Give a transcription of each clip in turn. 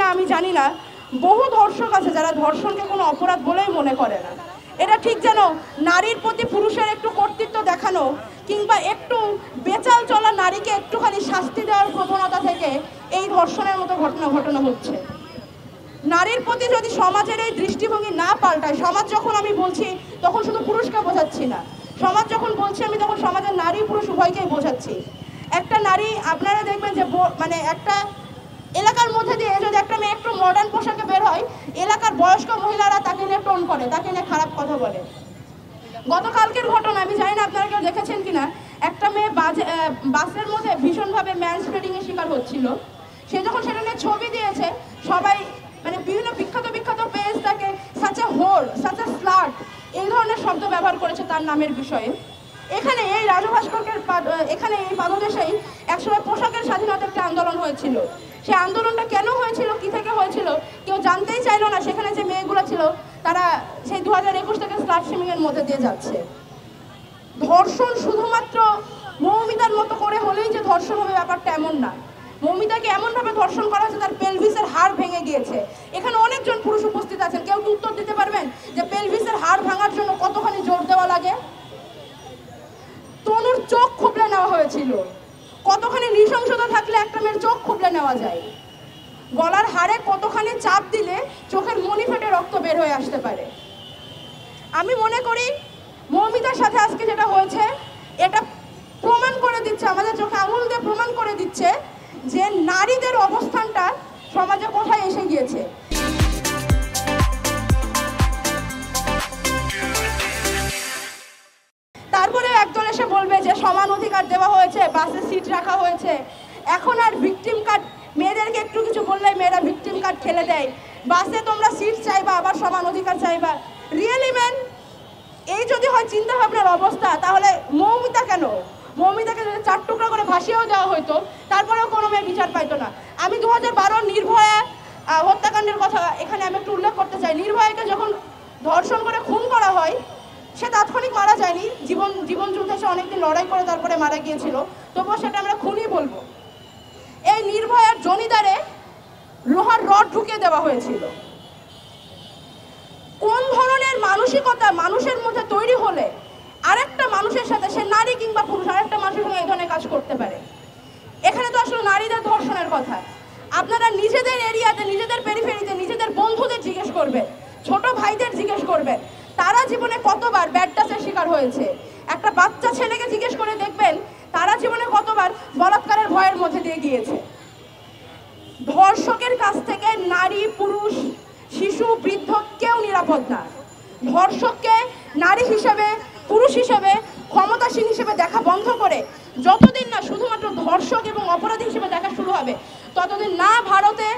কিনা আমি জানি না, বহু ধর্ষক আছে যারা ধর্ষণকে কোনো অপরাধ বলেই মনে করে না। এটা ঠিক যেন নারীর প্রতি পুরুষের একটু কর্তৃত্ব দেখানো কিংবা একটু বেচাল চলা নারীকে একটুখানি শাস্তি দেওয়ার প্রবণতা থেকে এই ধর্ষণের মতো ঘটনা হচ্ছে। নারীর প্রতি যদি সমাজের এই দৃষ্টিভঙ্গি না পাল্টায়, সমাজ যখন আমি বলছি তখন শুধু পুরুষকে বোঝাচ্ছি না, সমাজ যখন বলছি আমি তখন সমাজের নারী পুরুষ উভয়কেই বোঝাচ্ছি। একটা নারী আপনারা দেখবেন যে মানে একটা এলাকার মধ্যে দিয়ে যদি একটা মেয়ে একটু মডার্ন পোশাকে বের হয়, এলাকার বয়স্ক মহিলারা তাকে নিয়ে টোন করে, তাকে নিয়ে খারাপ কথা বলে। গতকালকের ঘটনা আমি জানি না আপনারা কেউ দেখেছেন কিনা, একটা মেয়ে বাসের মধ্যে ভীষণভাবে ম্যানস্প্রেডিং এর শিকার হচ্ছিল। সে যখন সেটা নিয়ে ছবি দিয়েছে, সবাই মানে বিভিন্ন বিখ্যাত পেজ তাকে such a whore, such a slut এই ধরনের শব্দ ব্যবহার করেছে তার নামের বিষয়ে। এখানে এই রাজু ভাস্করকে এখানে এই পাদদেশেই একসময় পোশাকের স্বাধীনতা একটা আন্দোলন হয়েছিল। সেই আন্দোলনটা কেন হয়েছিল, কি থেকে হয়েছিল কেউ জানতেই চাইলো না। সেখানে যে মেয়েগুলো ছিল তারা সেই 2021 থেকে স্লাট শেমিং এর মধ্যে দিয়ে যাচ্ছে। ধর্ষণ শুধুমাত্র মৌমিতার মতো করে হলেই যে ধর্ষণ হবে ব্যাপারটা এমন না। মৌমিতাকে এমনভাবে ধর্ষণ করা হয়েছে তার পেলভিসের হাড় ভেঙে গিয়েছে। এখানে অনেকজন পুরুষ উপস্থিত আছেন, কেউ কি উত্তর দিতে পারবেন যে পেলভিসের হাড় ভাঙার জন্য কতখানি জোর দেওয়া লাগে? তনুর চোখ খুবলে নেওয়া হয়েছিল। কতখানি নৃশংসতা থাকলে একটা মেয়ের চোখ খুবলে নেওয়া যায়? গলার হাড়ে কতখানি চাপ দিলে চোখের মনি ফেটে রক্ত বের হয়ে আসতে পারে? আমি মনে করি মৌমিতার সাথে আজকে যেটা হয়েছে এটা প্রমাণ করে দিচ্ছে, আমাদের চোখে আঙুল দিয়ে প্রমাণ করে দিচ্ছে যে নারীদের অবস্থানটা সমাজে কোথায় এসে গিয়েছে। তারপরে একজন এসে বলবে যে সমান অধিকার দেওয়া হয়েছে, বাসে সিট রাখা হয়েছে, এখন আর ভিকটিম কার্ড, মেয়েদেরকে একটু কিছু বললে মেয়েরা ভিকটিম কার্ড খেলে দেয়, বাসে তোমরা সিট চাইবা আবার সমান অধিকার চাইবা। রিয়েলি ম্যান, এই যদি হয় চিন্তা ভাবনার অবস্থা, তাহলে মৌমিতা কেন? মৌমিতাকে যদি 4 টুকরা করে ভাসিয়েও দেওয়া হতো তারপরেও কোনো মেয়ে বিচার পাইতো না। আমি 2012 নির্ভয়া হত্যাকাণ্ডের কথা এখানে আমি একটু উল্লেখ করতে চাই। নির্ভয়াকে যখন ধর্ষণ করে খুন করা হয়, সে তাৎক্ষণিক মারা যায়নি, জীবন যুদ্ধে সে অনেকদিন লড়াই করে তারপরে মারা গিয়েছিল, তবুও সেটা আমরা খুনই বলবো। এই নির্ভয়ার জনিদারে লোহার রড ঢুকিয়ে দেওয়া হয়েছিল। কোন ধরনের মানসিকতা মানুষের মধ্যে তৈরি হলে আরেকটা মানুষের সাথে, সে নারী কিংবা পুরুষ, আরেকটা মানুষের সঙ্গে এই ধরনের কাজ করতে পারে? এখানে তো আসলে নারীদের ধর্ষণের কথা। আপনারা নিজেদের এরিয়াতে, নিজেদের পেরিফেরিতে, নিজেদের বন্ধুদের জিজ্ঞেস করবেন, ছোট ভাইদের জিজ্ঞেস করবেন, তারা জীবনে কতবার ব্যাড টাচের শিকার হয়েছে। একটা বাচ্চা ছেলেকে জিজ্ঞেস করে দেখবেন তারা জীবনে কতবার বলাৎকারের ভয়ের মধ্যে দিয়ে গিয়েছে। ধর্ষকের কাছ থেকে নারী, পুরুষ, শিশু, বৃদ্ধ কেউ নিরাপদ না। ধর্ষককে নারী হিসেবে, পুরুষ হিসেবে, ক্ষমতাসীন হিসেবে দেখা বন্ধ করে যতদিন না শুধুমাত্র ধর্ষক এবং অপরাধী হিসেবে দেখা শুরু হবে, ততদিন না ভারতে,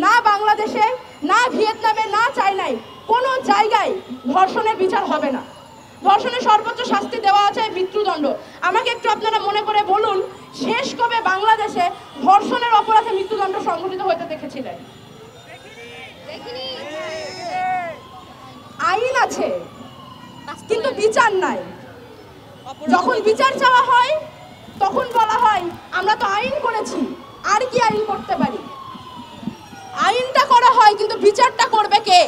না বাংলাদেশে, না ভিয়েতনামে, না চায়নায় কোনো জায়গায় ধর্ষণের বিচার হবে না। ধর্ষণের সর্বোচ্চ শাস্তি দেওয়া আছে মৃত্যুদণ্ড। আমাকে একটু আপনারা মনে করে বলুন, শেষ কবে বাংলাদেশে ধর্ষণের অপরাধে মৃত্যুদণ্ড সংঘটিত হতে দেখেছিলেন? আইন আছে কিন্তু বিচার নাই। যখন বিচার চাওয়া হয় তখন বলা হয় আমরা তো আইন করেছি, আর কি আইন করতে পারি? আইনটা করা হয় কিন্তু বিচারটা করবে কে?